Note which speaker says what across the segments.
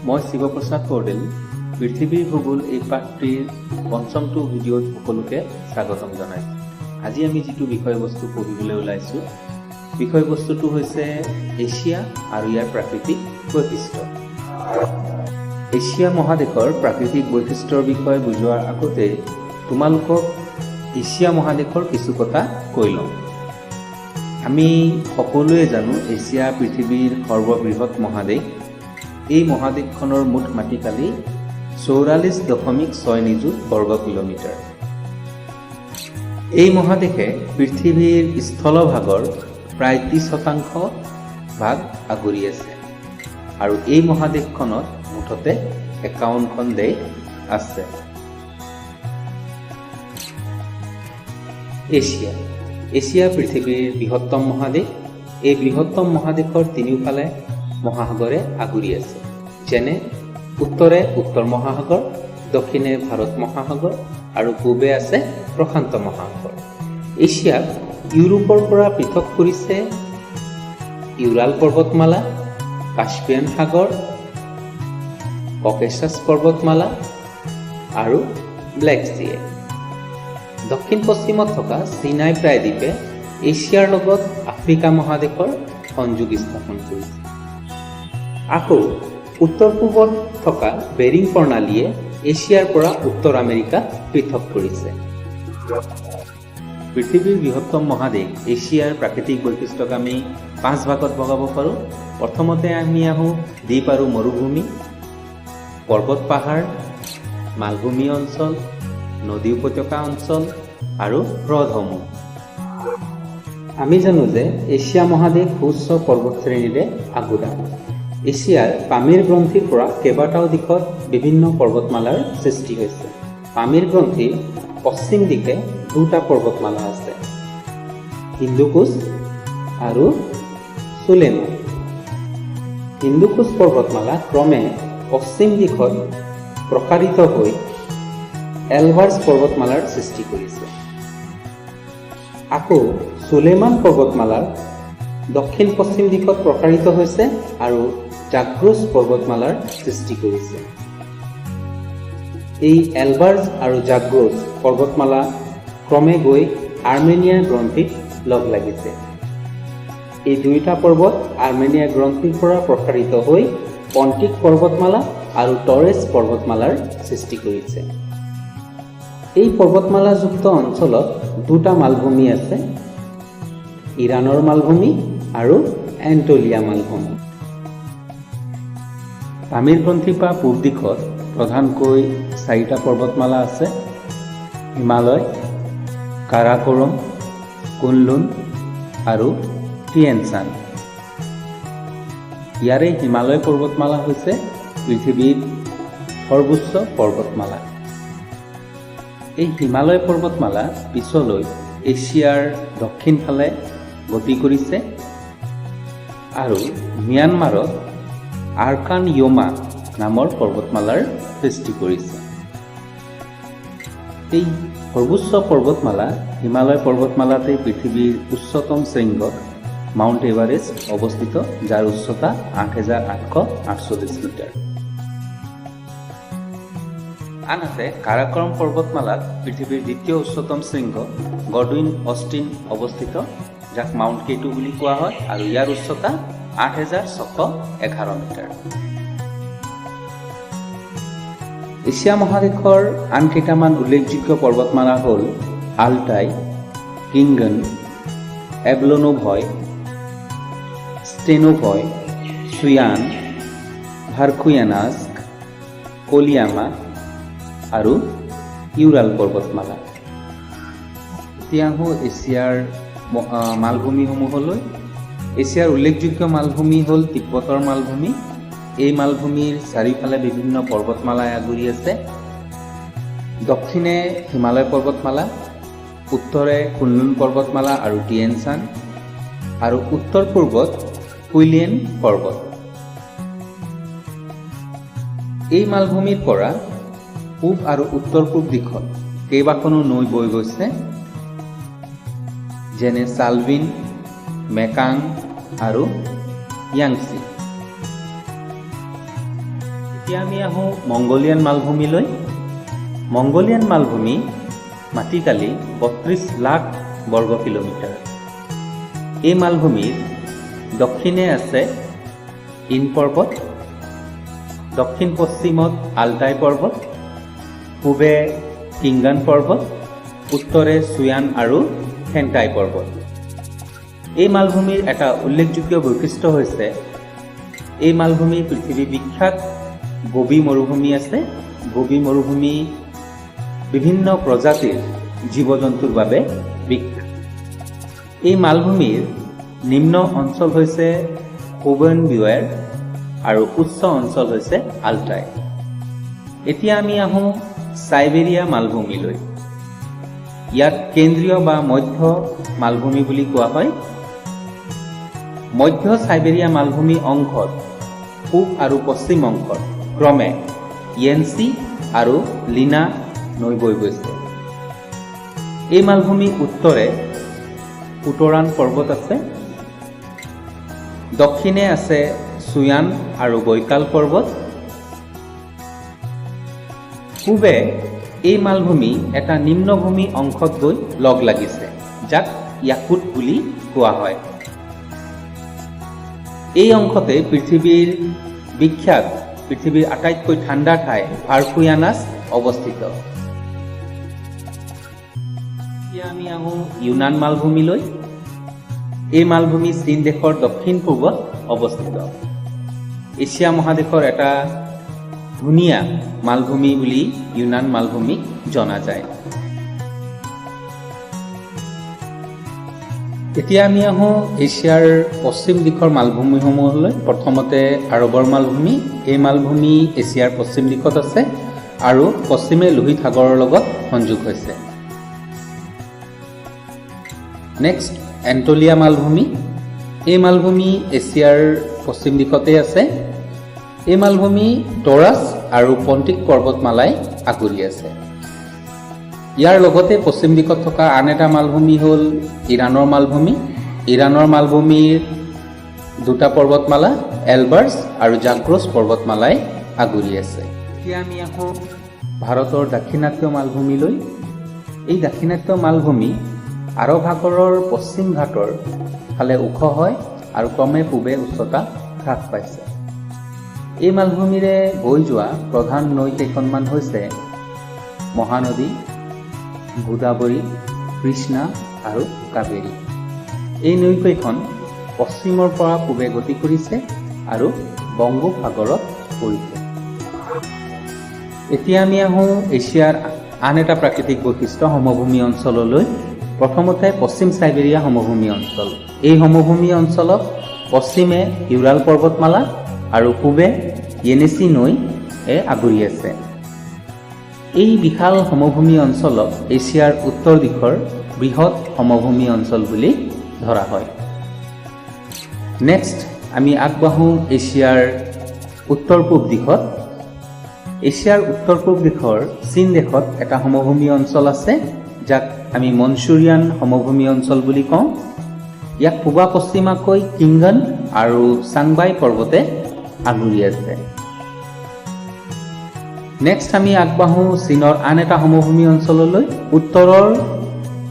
Speaker 1: মই শিৱপ্ৰসাদ পৰ্ডেল পৃথিৱীৰ ভূগোল এই পাঠটিৰ পঞ্চমটো ভিডিঅ'ত সকলোকে স্বাগতম জনাইছোঁ। আজি আমি যিটো বিষয়বস্তু পঢ়িবলৈ ওলাইছোঁ, বিষয়বস্তুটো হৈছে এছিয়া আৰু ইয়াৰ প্ৰাকৃতিক বৈশিষ্ট্য। এছিয়া মহাদেশৰ প্ৰাকৃতিক বৈশিষ্ট্যৰ বিষয়ে বুজোৱাৰ আগতে তোমালোকক এছিয়া মহাদেশৰ কিছু কথা কৈ লওঁ। আমি সকলোৱে জানো এছিয়া পৃথিৱীৰ সৰ্ববৃহৎ মহাদেশ। এই মহাদেশখনৰ মুঠ মাটিকালি 44.6 নিযুত বৰ্গ কিলোমিটাৰ। এই মহাদেশে পৃথিৱীৰ স্থলভাগৰ প্ৰায় 30% ভাগ আগুৰি আছে আৰু এই মহাদেশখনত মুঠতে 51খন দেশ আছে। এছিয়া পৃথিৱীৰ বৃহত্তম মহাদেশ। এই বৃহত্তম মহাদেশৰ তিনিওফালে মহাসাগৰে আগুৰি আছে, যেনে উত্তৰে উত্তৰ মহাসাগৰ, দক্ষিণে ভাৰত মহাসাগৰ আৰু পূবে আছে প্ৰশান্ত মহাসাগৰ। এছিয়াক ইউৰোপৰ পৰা পৃথক কৰিছে ইউৰাল পৰ্বতমালা, কাস্পিয়ান সাগৰ, ককেছাছ পৰ্বতমালা আৰু ব্লেক চিয়ে। দক্ষিণ পশ্চিমত থকা চিনাই প্ৰায়দ্বীপে এছিয়াৰ লগত আফ্ৰিকা মহাদেশৰ সংযোগ স্থাপন কৰিছে। আকৌ উত্তৰ পূবত থকা বেৰিং প্ৰণালীয়ে এছিয়াৰ পৰা উত্তৰ আমেৰিকা পৃথক কৰিছে। পৃথিৱীৰ বৃহত্তম মহাদেশ এছিয়াৰ প্ৰাকৃতিক বৈশিষ্ট্যক আমি 5 ভাগত ভগাব পাৰোঁ। প্ৰথমতে আমি আহোঁ দ্বীপ আৰু মৰুভূমি, পৰ্বত পাহাৰ, মালভূমি অঞ্চল, নদী উপত্যকা অঞ্চল আৰু হ্ৰদসমূহ। আমি জানো যে এছিয়া মহাদেশ সুউচ্চ পৰ্বত শ্ৰেণীৰে আগুৰা। এছিয়াৰ পামিৰ গ্ৰন্থিৰ পৰা কেইবাটাও দিশত বিভিন্ন পৰ্বতমালাৰ সৃষ্টি হৈছে। পামিৰ গ্ৰন্থিৰ পশ্চিম দিশে 2টা পৰ্বতমালা আছে, হিন্দুকুছ আৰু চুলেমান। হিন্দুকুছ পৰ্বতমালা ক্ৰমে পশ্চিম দিশত প্ৰসাৰিত হৈ এলবাৰ্ছ পৰ্বতমালাৰ সৃষ্টি কৰিছে। আকৌ চুলেমান পৰ্বতমালাৰ দক্ষিণ পশ্চিম দিশত প্ৰসাৰিত হৈছে আৰু জাগ্ৰোছ পৰ্বতমালাৰ সৃষ্টি কৰিছে। এই এলবাৰ্ছ আৰু জাগ্ৰোছ পৰ্বতমালা ক্ৰমে গৈ আৰ্মেনিয়াৰ গ্ৰন্থিত লগ লাগিছে। এই 2টা পৰ্বত আৰ্মেনিয়া গ্ৰন্থিৰ পৰা প্ৰসাৰিত হৈ পন্টিক পৰ্বতমালা আৰু টৰেছ পৰ্বতমালাৰ সৃষ্টি কৰিছে। এই পৰ্বতমালাযুক্ত অঞ্চলত 2টা মালভূমি আছে, ইৰাণৰ মালভূমি আৰু এণ্টলিয়া মালভূমি। পামিৰ গ্ৰন্থিৰ পৰা পূব দিশত প্ৰধানকৈ 4টা পৰ্বতমালা আছে, হিমালয়, কাৰাকোৰম, কুনলুন আৰু টিয়েনচান। ইয়াৰে হিমালয় পৰ্বতমালা হৈছে পৃথিৱীৰ সৰ্বোচ্চ পৰ্বতমালা। এই হিমালয় পৰ্বতমালা পিছলৈ এছিয়াৰ দক্ষিণ ফালে গতি কৰিছে আৰু ম্যানমাৰত আৰকান য়োমা নামৰ পৰ্বতমালাৰ সৃষ্টি কৰিছে। এই সৰ্বোচ্চ পৰ্বতমালা হিমালয় পৰ্বতমালাতে পৃথিৱীৰ উচ্চতম শৃংগ মাউণ্ট এভাৰেষ্ট অৱস্থিত, যাৰ উচ্চতা 8,848 মিটাৰ। আনহাতে কাৰাকোৰম পৰ্বতমালাত পৃথিৱীৰ দ্বিতীয় উচ্চতম শৃংগ গডউইন অষ্টিন অৱস্থিত, যাক মাউণ্ট কেটু বুলি কোৱা হয় আৰু ইয়াৰ উচ্চতা 8,611 মিটাৰ। এছিয়া মহাদেশৰ আন কেইটামান উল্লেখযোগ্য পৰ্বতমালা হ'ল আলটাই, কিংগন, এবলনোভয়, ষ্টেনোভয়, চুয়ান, ভাৰকুয়ানাস্ক, কলিয়ামা আৰু ইউৰাল পৰ্বতমালা। এতিয়া আহোঁ এছিয়াৰ মালভূমিসমূহলৈ। এছিয়াৰ উল্লেখযোগ্য মালভূমি হ'ল তিব্বতৰ মালভূমি। এই মালভূমিৰ চাৰিওফালে বিভিন্ন পৰ্বতমালাই আগুৰি আছে। দক্ষিণে হিমালয় পৰ্বতমালা, উত্তৰে কুনলুন পৰ্বতমালা আৰু টিয়েনচান, আৰু উত্তৰ পূৰ্বত কুইলিয়েন পৰ্বত। এই মালভূমিৰ পৰা পূব আৰু উত্তৰ পূব দিশত কেইবাখনো নৈ বৈ গৈছে, যেনে চালভিন, মেকাং আৰু ইয়াংচি। এতিয়া আমি আহোঁ মংগোলিয়ান মালভূমিলৈ। মংগোলিয়ান মালভূমি মাটিকালি ৩২ লাখ বৰ্গ কিলোমিটাৰ। এই মালভূমিৰ দক্ষিণে আছে ইন পৰ্বত, দক্ষিণ পশ্চিমত আলটাই পৰ্বত, পূবে কিংগান পৰ্বত, উত্তৰে চুয়ান আৰু থেংটাই পৰ্বত। এই মালভূমিৰ এটা উল্লেখযোগ্য বৈশিষ্ট্য হৈছে এই মালভূমি পৃথিৱী বিখ্যাত গোবি মৰুভূমি আছে। গোবি মৰুভূমি বিভিন্ন প্ৰজাতিৰ জীৱ জন্তুৰ বাবে বিখ্যাত। এই মালভূমিৰ নিম্ন অঞ্চল হৈছে কোবেন বিৱেৰ আৰু উচ্চ অঞ্চল হৈছে আলটাই। এতিয়া আমি আহোঁ চাইবেৰিয়া মালভূমিলৈ। ইয়াক কেন্দ্ৰীয় বা মধ্য মালভূমি বুলি কোৱা হয়। মধ্য চাইবেৰিয়া মালভূমি অংশত পূব আৰু পশ্চিম অংশত ক্ৰমে য়েনচি আৰু লিনা নৈ বৈ গৈছে। এই মালভূমিৰ উত্তৰে উত্তৰাণ পৰ্বত আছে, দক্ষিণে আছে চুয়ান আৰু বৈকাল পৰ্বত। পূবে এই মালভূমি এটা নিম্নভূমি অংশত গৈ লগ লাগিছে, যাক ইয়াকুত বুলি কোৱা হয়। এই অংশতে পৃথিৱীৰ বিখ্যাত, পৃথিৱীৰ আটাইতকৈ ঠাণ্ডা ঠাই ভাৰফুয়ানাছ অৱস্থিত। এতিয়া আমি আহোঁ ইউনান মালভূমিলৈ। এই মালভূমি চীন দেশৰ দক্ষিণ পূবত অৱস্থিত। এছিয়া মহাদেশৰ এটা ধুনীয়া মালভূমি বুলি ইউনান মালভূমিক জনা যায়। এতিয়া আমি আহোঁ এছিয়াৰ পশ্চিম দিশৰ মালভূমিসমূহলৈ। প্ৰথমতে আৰবৰ মালভূমি। এই মালভূমি এছিয়াৰ পশ্চিম দিশত আছে আৰু পশ্চিমে লোহিত সাগৰৰ লগত সংযোগ হৈছে। নেক্সট এণ্টলিয়া মালভূমি। এই মালভূমি এছিয়াৰ পশ্চিম দিশতে আছে। এই মালভূমি টৰাছ আৰু পণ্টিক পৰ্বতমালাই আগুৰি আছে। ইয়াৰ লগতে পশ্চিম দিশত থকা আন এটা মালভূমি হ'ল ইৰাণৰ মালভূমি। ইৰাণৰ মালভূমিৰ দুটা পৰ্বতমালা এলবাৰ্ছ আৰু জাগ্ৰছ পৰ্বতমালাই আগুৰি আছে। এতিয়া আমি আহোঁ ভাৰতৰ দাক্ষিণাত্য মালভূমিলৈ। এই দাক্ষিণাত্য মালভূমি আৰৱ সাগৰৰ পশ্চিম ঘাটৰ ফালে ওখ হয় আৰু ক্ৰমে পূবে উচ্চতা হ্ৰাস পাইছে। এই মালভূমিৰে বৈ যোৱা প্ৰধান নৈ কেইখনমান হৈছে মহানদী, গোদাবৰী, কৃষ্ণা আৰু কাবেৰী। এই নৈকেইখন পশ্চিমৰ পৰা পূবে গতি কৰিছে আৰু বংগোপসাগৰত পৰিছে। এতিয়া আমি আহোঁ এছিয়াৰ আন এটা প্ৰাকৃতিক বৈশিষ্ট্য সমভূমি অঞ্চললৈ। প্ৰথমতে পশ্চিম চাইবেৰিয়া সমভূমি অঞ্চল। এই সমভূমি অঞ্চলত পশ্চিমে ইউৰাল পৰ্বতমালা আৰু পূবে য়েনেচি নৈয়ে আগুৰি আছে। এই বিশাল সমভূমি অঞ্চলক এছিয়াৰ উত্তৰ দিশৰ বৃহৎ সমভূমি অঞ্চল বুলি ধৰা হয়। নেক্সট আমি আগবাঢ়োঁ এছিয়াৰ উত্তৰ পূব দিশত। এছিয়াৰ উত্তৰ পূব দিশৰ চীন দেশত এটা সমভূমি অঞ্চল আছে, যাক আমি মনচুৰিয়ান সমভূমি অঞ্চল বুলি কওঁ। ইয়াক পূবা পশ্চিমাকৈ কিংগান আৰু চাংবাই পৰ্বতে আগুৰি আছে। নেক্সট আমি আগবাঢ়োঁ চীনৰ আন এটা সমভূমি অঞ্চললৈ, উত্তৰৰ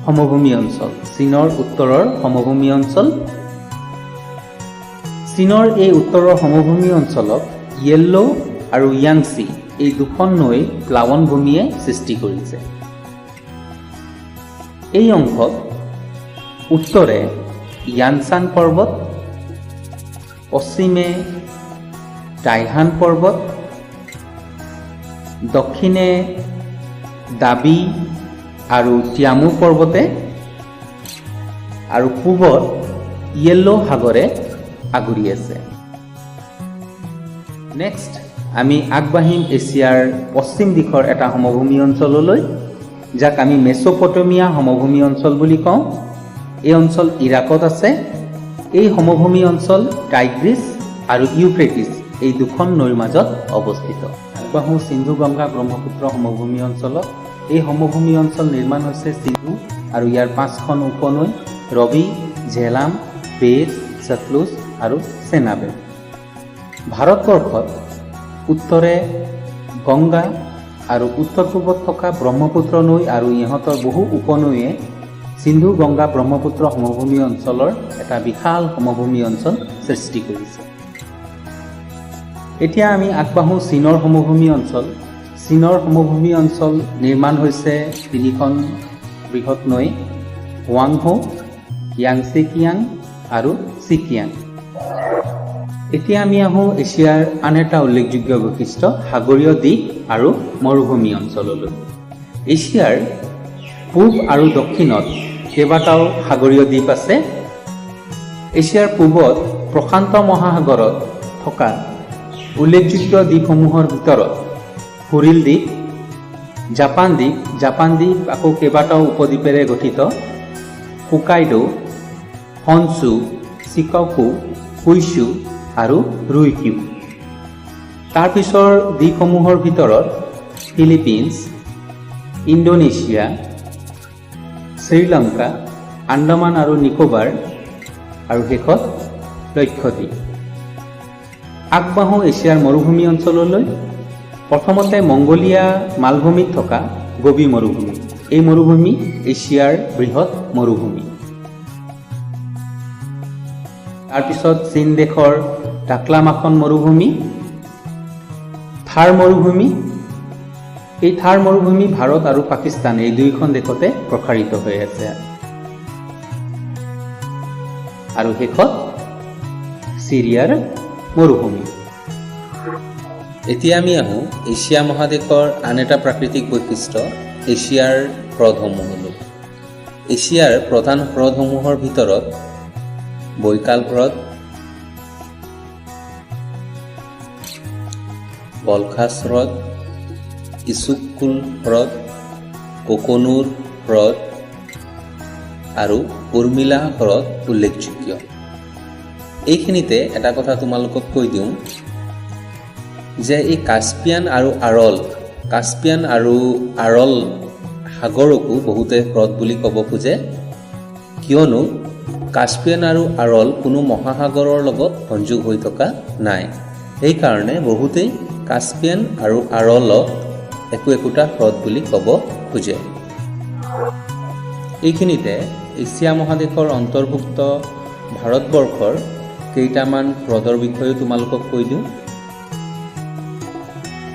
Speaker 1: সমভূমি অঞ্চল। চীনৰ উত্তৰৰ সমভূমি অঞ্চল। চীনৰ এই উত্তৰৰ সমভূমি অঞ্চলক য়েল্লো আৰু য়াংচি এই দুখন নৈ প্লাৱন ভূমিয়ে সৃষ্টি কৰিছে। এই অংশত উত্তৰে ইয়ানচান পৰ্বত, পশ্চিমে টাইহান পৰ্বত, দক্ষিণে দাবি আৰু টিয়ামু পৰ্বতে আৰু পূবত য়েল্লো সাগৰে আগুৰি আছে। নেক্সট আমি আগবাঢ়িম এছিয়াৰ পশ্চিম দিশৰ এটা সমভূমি অঞ্চললৈ, যাক আমি মেচ'পটেমিয়া সমভূমি অঞ্চল বুলি কওঁ। এই অঞ্চল ইৰাকত আছে। এই সমভূমি অঞ্চল টাইগ্ৰিছ আৰু ইউফ্ৰেটিছ এই দুখন নৈৰ মাজত অৱস্থিত। আগবাঢ়োঁ সিন্ধু গংগা ব্ৰহ্মপুত্ৰ সমভূমি অঞ্চলত। এই সমভূমি অঞ্চল নিৰ্মাণ হৈছে সিন্ধু আৰু ইয়াৰ 5খন উপনৈ ৰবি, ঝেলাম, বেজ, সতলুজ আৰু চেনাবে। ভাৰতবৰ্ষত উত্তৰে গংগা আৰু উত্তৰ পূবত থকা ব্ৰহ্মপুত্ৰ নৈ আৰু ইহঁতৰ বহু উপনৈয়ে সিন্ধু গংগা ব্ৰহ্মপুত্ৰ সমভূমি অঞ্চলৰ এটা বিশাল সমভূমি অঞ্চল সৃষ্টি কৰিছে। এতিয়া আমি আগবাঢ়ো চীনৰ সমভূমি অঞ্চল। চীনৰ সমভূমি অঞ্চল নিৰ্মাণ হৈছে তিনিখন বৃহৎ নৈ, হুৱাংহো, য়াংচি কিয়াং আৰু চিকিয়াং। এতিয়া আমি আহোঁ এছিয়াৰ আন এটা উল্লেখযোগ্য বৈশিষ্ট্য সাগৰীয় দ্বীপ আৰু মৰুভূমি অঞ্চললৈ। এছিয়াৰ পূব আৰু দক্ষিণত কেইবাটাও সাগৰীয় দ্বীপ আছে। এছিয়াৰ পূবত প্ৰশান্ত মহাসাগৰত থকা উল্লেখযোগ্য দ্বীপসমূহৰ ভিতৰত কুৰিল দ্বীপ, জাপান দ্বীপ আকৌ কেইবাটাও উপদ্বীপেৰে গঠিত, হোকাইডো, হনচু, চিকাকু, কুইচু আৰু ৰুইকিউ। তাৰ পিছৰ দ্বীপসমূহৰ ভিতৰত ফিলিপিনছ, ইণ্ডোনেছিয়া, শ্ৰীলংকা, আন্দামান আৰু নিকোবাৰ আৰু শেষত লক্ষদ্বীপ। আগবাঢ়ো এছিয়াৰ মৰুভূমি অঞ্চললৈ। প্ৰথমতে মংগোলিয়া মালভূমিত থকা গোবি মৰুভূমি। এই মৰুভূমি এছিয়াৰ বৃহৎ মৰুভূমি। তাৰপিছত চীন দেশৰ টাকলামাখন মৰুভূমি, থাৰ মৰুভূমি। এই থাৰ মৰুভূমি ভাৰত আৰু পাকিস্তান এই দুয়োখন দেশতে প্ৰসাৰিত হৈ আছে। আৰু শেষত চিৰিয়াৰ মৰুভূমি। এতিয়া আমি আহোঁ এছিয়া মহাদেশৰ আন এটা প্ৰাকৃতিক বৈশিষ্ট্য এছিয়াৰ হ্ৰদসমূহলৈ। এছিয়াৰ প্ৰধান হ্ৰদসমূহৰ ভিতৰত বৈকাল হ্ৰদ, বলখাছ হ্ৰদ, ইছুকুল হ্ৰদ, কোকনুৰ হ্ৰদ আৰু উৰ্মিলা হ্ৰদ উল্লেখযোগ্য। এইখিনিতে এটা কথা তোমালোকক কৈ দিওঁ যে এই কাস্পিয়ান আৰু আৰল সাগৰকো বহুতে হ্ৰদ বুলি ক'ব খোজে, কিয়নো কাস্পিয়ান আৰু আৰল কোনো মহাসাগৰৰ লগত সংযোগ হৈ থকা নাই। সেইকাৰণে বহুতেই কাস্পিয়ান আৰু আৰলক একোটা হ্ৰদ বুলি ক'ব খোজে। এইখিনিতে এছিয়া মহাদেশৰ অন্তৰ্ভুক্ত ভাৰতবৰ্ষৰ কেইটামান হ্ৰদৰ বিষয়ে তোমালোকক কৈ দিওঁ।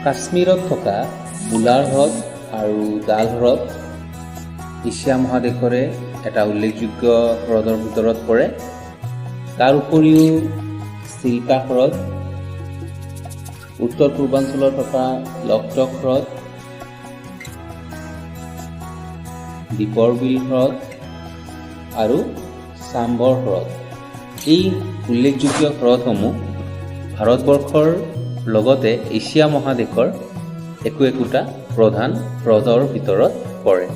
Speaker 1: কাশ্মীৰত থকা বুলাৰ হ্ৰদ আৰু ডাল হ্ৰদ এছিয়া মহাদেশৰে এটা উল্লেখযোগ্য হ্ৰদৰ ভিতৰত পৰে। তাৰ উপৰিও চিল্কা হ্ৰদ, উত্তৰ পূৰ্বাঞ্চলত থকা লকটক হ্ৰদ, দীপৰ বিল হ্ৰদ আৰু চাম্বৰ হ্ৰদ। এই উল্লেখযোগ্য হ্ৰদসমূহ ভাৰতবৰ্ষৰ লগতে এছিয়া মহাদেশৰ একোটা প্ৰধান হ্ৰদৰ ভিতৰত পৰে।